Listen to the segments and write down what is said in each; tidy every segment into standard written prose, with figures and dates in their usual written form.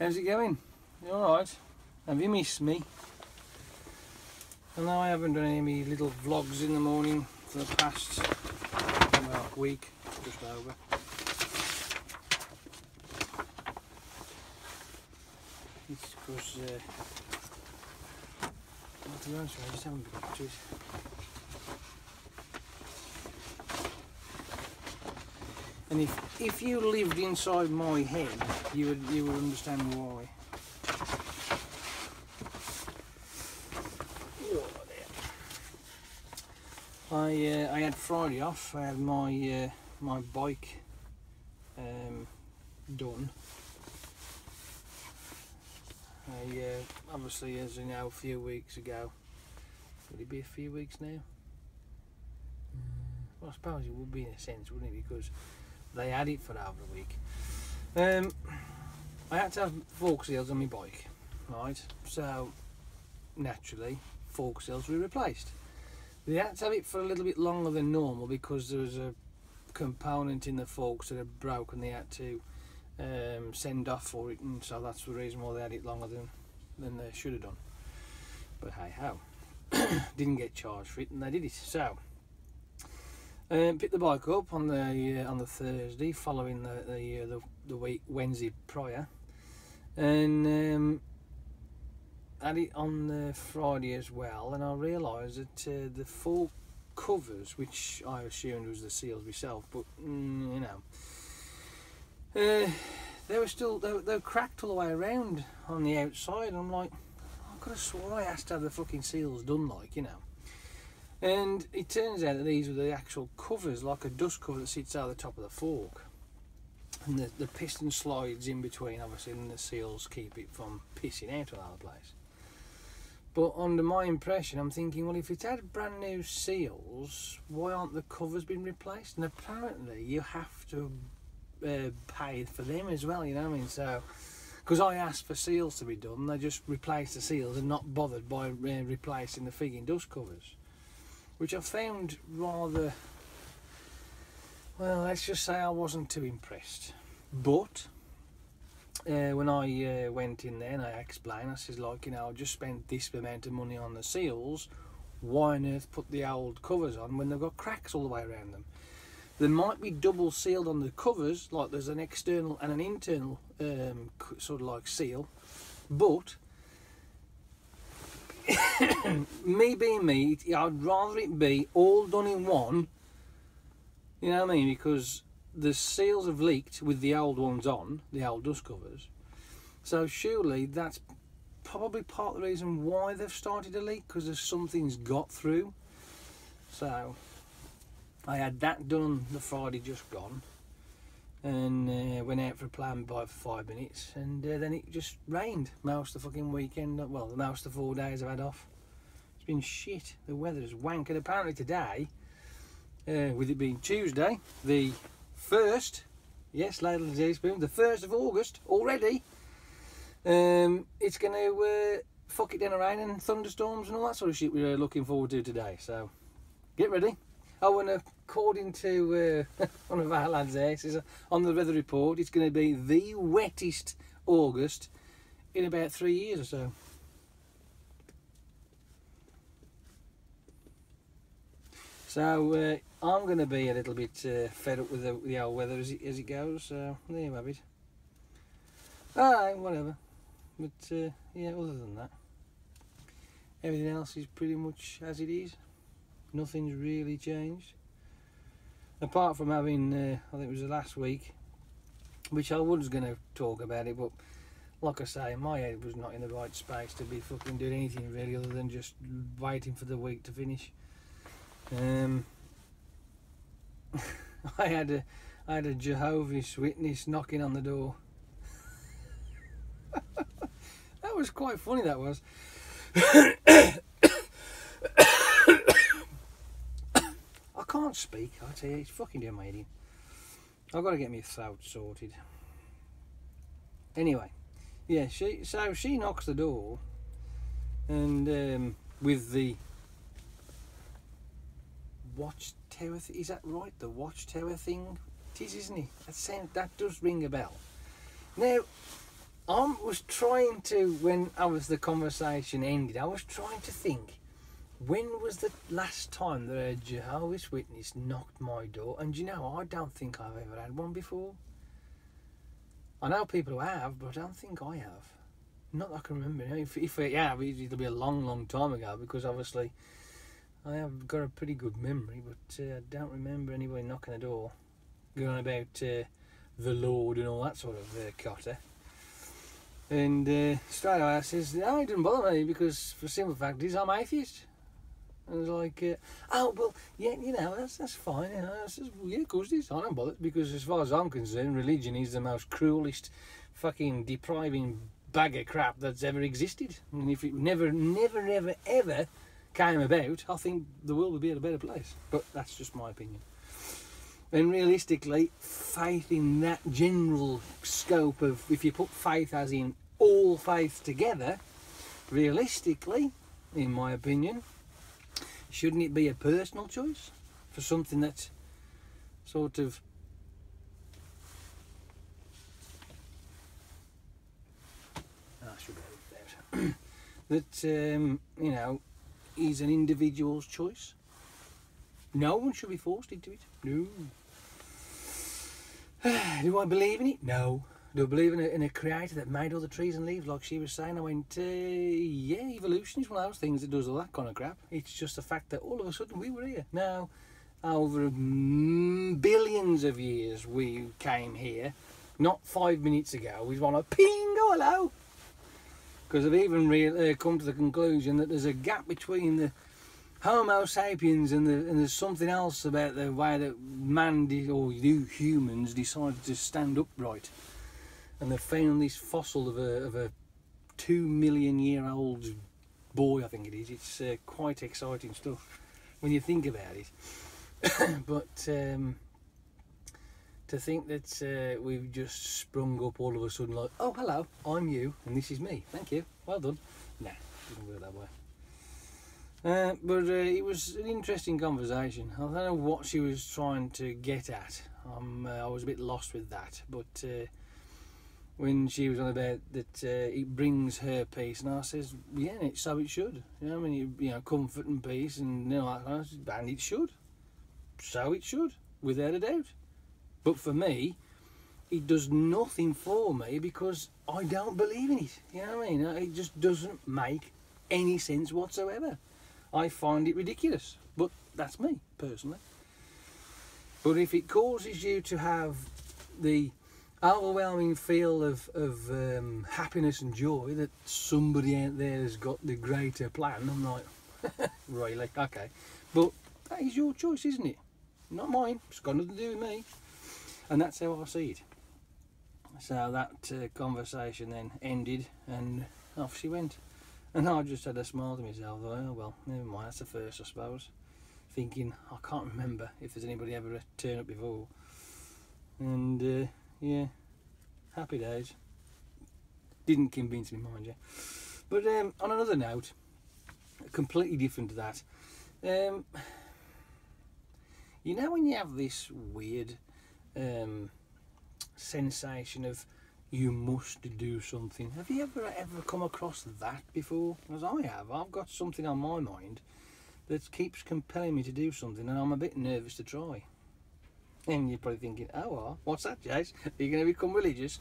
How's it going? You alright? Have you missed me? I know I haven't done any little vlogs in the morning for the past week, just over. It's because, to be honest with you, I just haven't been up to it. And if you lived inside my head, you would understand why. I had Friday off. I had my my bike done. Obviously, as you know, a few weeks ago. Would it be a few weeks now? Well, I suppose it would be in a sense, wouldn't it? Because they had it for over a week. I had to have fork seals on my bike, right? So naturally, fork seals were replaced. They had to have it for a little bit longer than normal because there was a component in the forks that had broken. They had to send off for it, and so that's the reason why they had it longer than they should have done. But hey ho, didn't get charged for it, and they did it. So picked the bike up on the Thursday following the week Wednesday prior, and had it on the Friday as well. And I realised that the fork covers, which I assumed was the seals myself, but you know, they were cracked all the way around on the outside. And I'm like, I could have swore I asked to have the fucking seals done, like, you know. And it turns out that these were the actual covers, like a dust cover that sits over the top of the fork. And the piston slides in between, obviously, and the seals keep it from pissing out all over the place. But under my impression, I'm thinking, well, if it's had brand new seals, why aren't the covers been replaced? And apparently you have to pay for them as well, you know what I mean? So, because I asked for seals to be done, they just replaced the seals and not bothered by replacing the frigging dust covers, which I found rather, well, let's just say I wasn't too impressed. But when I went in there and I explained, I says, like, you know, I just spent this amount of money on the seals, why on earth put the old covers on when they've got cracks all the way around them? They might be double sealed on the covers, like there's an external and an internal sort of like seal, but me being me, I'd rather it be all done in one, you know what I mean, because the seals have leaked with the old ones on, the old dust covers, so surely that's probably part of the reason why they've started to leak, because there's something's got through. So I had that done the Friday just gone, and went out for a plan by for 5 minutes, and then it just rained most of the fucking weekend. Well, most of the 4 days I've had off. It's been shit. The weather's wank, and apparently today, with it being Tuesday, the 1st, yes, ladies and gentlemen, the 1st of August already, it's going to fuck it down a rain and thunderstorms and all that sort of shit we're looking forward to today. So get ready. Oh, and according to one of our lads there, says on the weather report, it's going to be the wettest August in about 3 years or so. So I'm going to be a little bit fed up with the old weather as it goes. So there you have it. Alright, whatever. But yeah, other than that, everything else is pretty much as it is. Nothing's really changed, apart from having I think it was the last week, which I was going to talk about it, but like I say, my head was not in the right space to be fucking doing anything really other than just waiting for the week to finish. I had a Jehovahs Witness knocking on the door. That was quite funny, that was. I can't speak, I tell you, it's fucking doing my head in. I've got to get my throat sorted. Anyway, yeah, she knocks the door, and with the watchtower, is that right? The watchtower thing? It is, isn't it? That does ring a bell. Now, I was trying to, when the conversation ended, I was trying to think, when was the last time that a Jehovah's Witness knocked my door? And you know, I don't think I've ever had one before. I know people who have, but I don't think I have. Not that I can remember. If I have, it'll be a long, long time ago, because obviously I have got a pretty good memory, but I don't remember anybody knocking the door, going about the Lord and all that sort of cotter. And straight away I says, no, it doesn't bother me, because for the simple fact is I'm atheist. And I was like, oh, well, yeah, you know, that's fine. You know. I says, well, yeah, of course it is. I don't bother, because as far as I'm concerned, religion is the most cruelest, fucking depriving bag of crap that's ever existed. And if it never, ever came about, I think the world would be in a better place. But that's just my opinion. And realistically, faith in that general scope of, if you put faith as in all faith together, realistically, in my opinion, shouldn't it be a personal choice for something that's sort of that you know, is an individual's choice? No one should be forced into it. No. Do I believe in it? No. Do I believe in a creator that made all the trees and leaves, like she was saying? I went, yeah, evolution is one of those things that does all that kind of crap. It's just the fact that all of a sudden we were here. Now, over billions of years we came here, not 5 minutes ago. We want to ping, oh hello. Because I've even come to the conclusion that there's a gap between the Homo sapiens and there's something else about the way that man or you humans decided to stand upright. And they found this fossil of a 2 million year old boy, I think it is. It's quite exciting stuff when you think about it. But to think that we've just sprung up all of a sudden like, oh hello, I'm you and this is me, thank you, well done. Nah, it doesn't work that way. But it was an interesting conversation. I don't know what she was trying to get at. I was a bit lost with that, but when she was on about that it brings her peace, and I says, yeah, so it should. You know, I mean, you know, comfort and peace, and you know, and it should. So it should, without a doubt. But for me, it does nothing for me because I don't believe in it. You know what I mean? It just doesn't make any sense whatsoever. I find it ridiculous, but that's me personally. But if it causes you to have the overwhelming feel of happiness and joy that somebody out there has got the greater plan, I'm like, really? Okay. But that is your choice, isn't it? Not mine. It's got nothing to do with me. And that's how I see it. So that conversation then ended and off she went. And I just had a smile to myself. Oh, well, never mind, that's the first, I suppose. Thinking, I can't remember if there's anybody ever turned up before. And, yeah, happy days. Didn't convince me, mind you. But on another note, completely different to that. You know when you have this weird sensation of you must do something. Have you ever come across that before? As I have. I've got something on my mind that keeps compelling me to do something, and I'm a bit nervous to try. And you're probably thinking, oh, well, what's that, Jace? Are you going to become religious?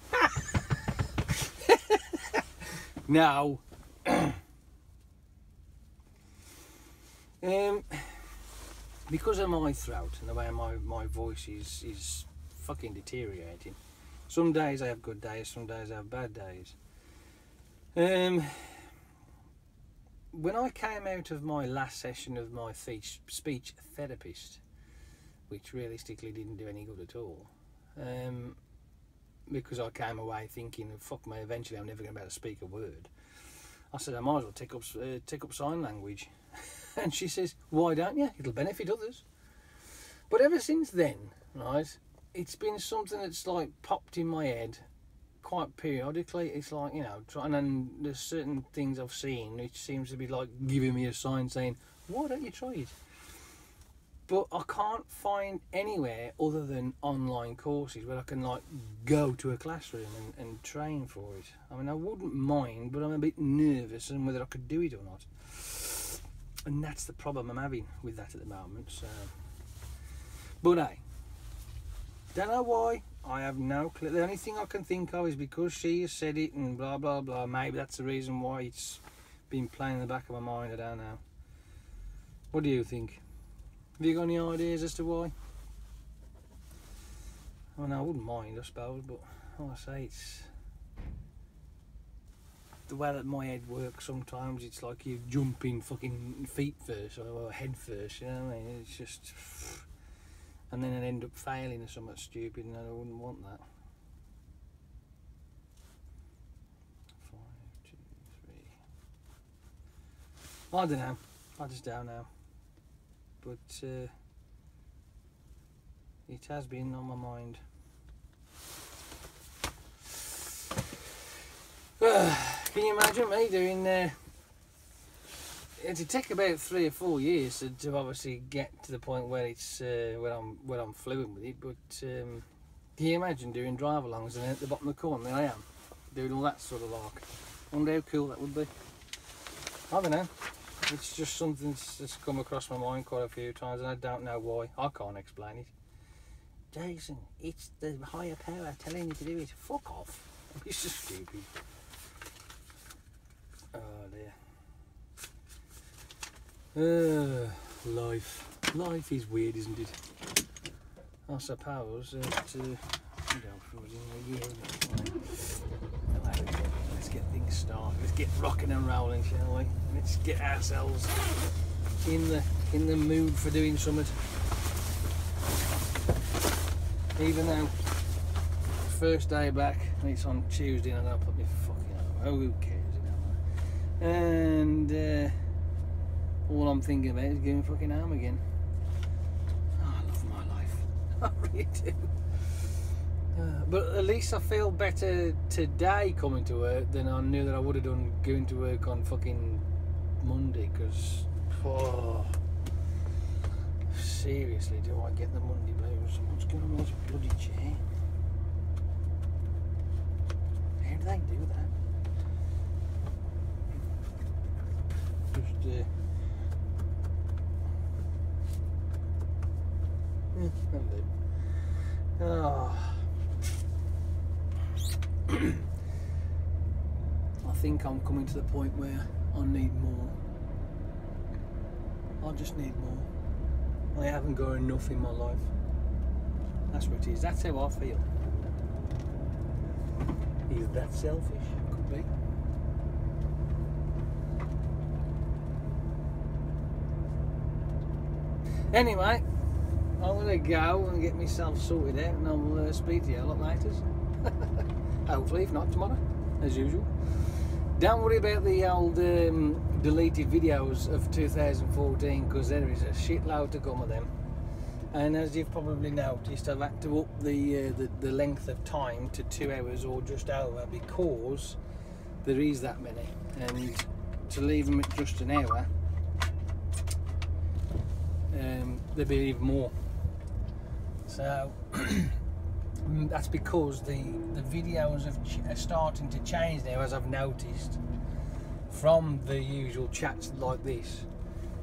No. Because of my throat and the way my voice is fucking deteriorating. Some days I have good days, some days I have bad days. When I came out of my last session of my speech therapist, which realistically didn't do any good at all, because I came away thinking, fuck me, eventually I'm never going to be able to speak a word. I said I might as well take up sign language. And she says, why don't you? It'll benefit others. But ever since then, right, it's been something that's like popped in my head quite periodically. It's like, you know, and then there's certain things I've seen which seems to be like giving me a sign saying, why don't you try it? But I can't find anywhere other than online courses where I can like go to a classroom and train for it. I mean, I wouldn't mind, but I'm a bit nervous on whether I could do it or not. And that's the problem I'm having with that at the moment. So, but hey, don't know why. I have no clue. The only thing I can think of is because she has said it and blah blah blah. Maybe that's the reason why it's been playing in the back of my mind. I don't know. What do you think? Have you got any ideas as to why? I I wouldn't mind, I suppose, but like I say, it's the way that my head works. Sometimes it's like you jump in fucking feet first or head first, you know what I mean? It's just, and then I end up failing or something stupid, and I wouldn't want that. 5, 2, 3. I don't know. I just don't know. But it has been on my mind. Can you imagine me doing? It'd take about 3 or 4 years to obviously get to the point where it's where I'm fluent with it. But can you imagine doing drive-alongs and at the bottom of the corner there I am doing all that sort of lark? I wonder how cool that would be. I don't know. It's just something that's come across my mind quite a few times, and I don't know why. I can't explain it. Jason, it's the higher power telling you to do it. Fuck off. It's just stupid. Oh dear. Life is weird, isn't it? I suppose that let's get things started. Let's get rocking and rolling, shall we? Let's get ourselves in the mood for doing something. Even though first day back and it's on Tuesday and I'll put me fucking out. Oh, who cares, you know? And all I'm thinking about is going fucking home again. Oh, I love my life. I really do. But at least I feel better today coming to work than I knew that I would have done going to work on fucking Monday, because seriously, do I get the Monday blues? What's going on with this bloody chair? How do they do that? Just that'll do. Oh. I think I'm coming to the point where I need more. I just need more. I haven't got enough in my life. That's what it is. That's how I feel. Is that selfish? Could be. Anyway, I'm going to go and get myself sorted out, and I'll speak to you a lot later. Hopefully, if not tomorrow, as usual. Don't worry about the old deleted videos of 2014, because there is a shitload to come of them. And as you've probably noticed, I've had to up the length of time to 2 hours or just over, because there is that many. And to leave them at just an hour, there'll be even more. So that's because the videos are starting to change now, as I've noticed, from the usual chats like this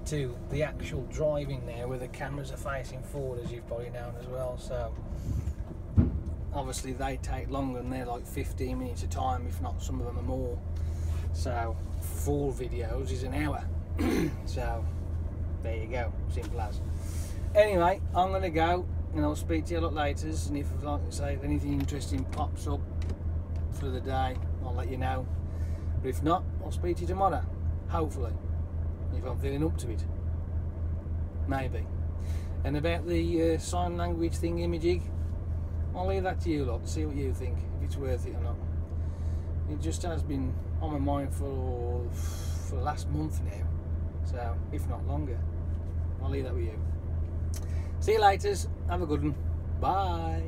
to the actual driving now, where the cameras are facing forward, as you've probably known as well. So obviously they take longer, and they're like 15 minutes a time, if not some of them are more. So 4 videos is an hour. So there you go, simple as. Anyway, I'm going to go, and I'll speak to you a lot later, and if, like I say, if anything interesting pops up for the day, I'll let you know. But if not, I'll speak to you tomorrow, hopefully, if I'm feeling up to it. Maybe. And about the sign language thingy-majig, I'll leave that to you lot, see what you think, if it's worth it or not. It just has been on my mind for the last month now, so if not longer. I'll leave that with you. See you later. Have a good one. Bye.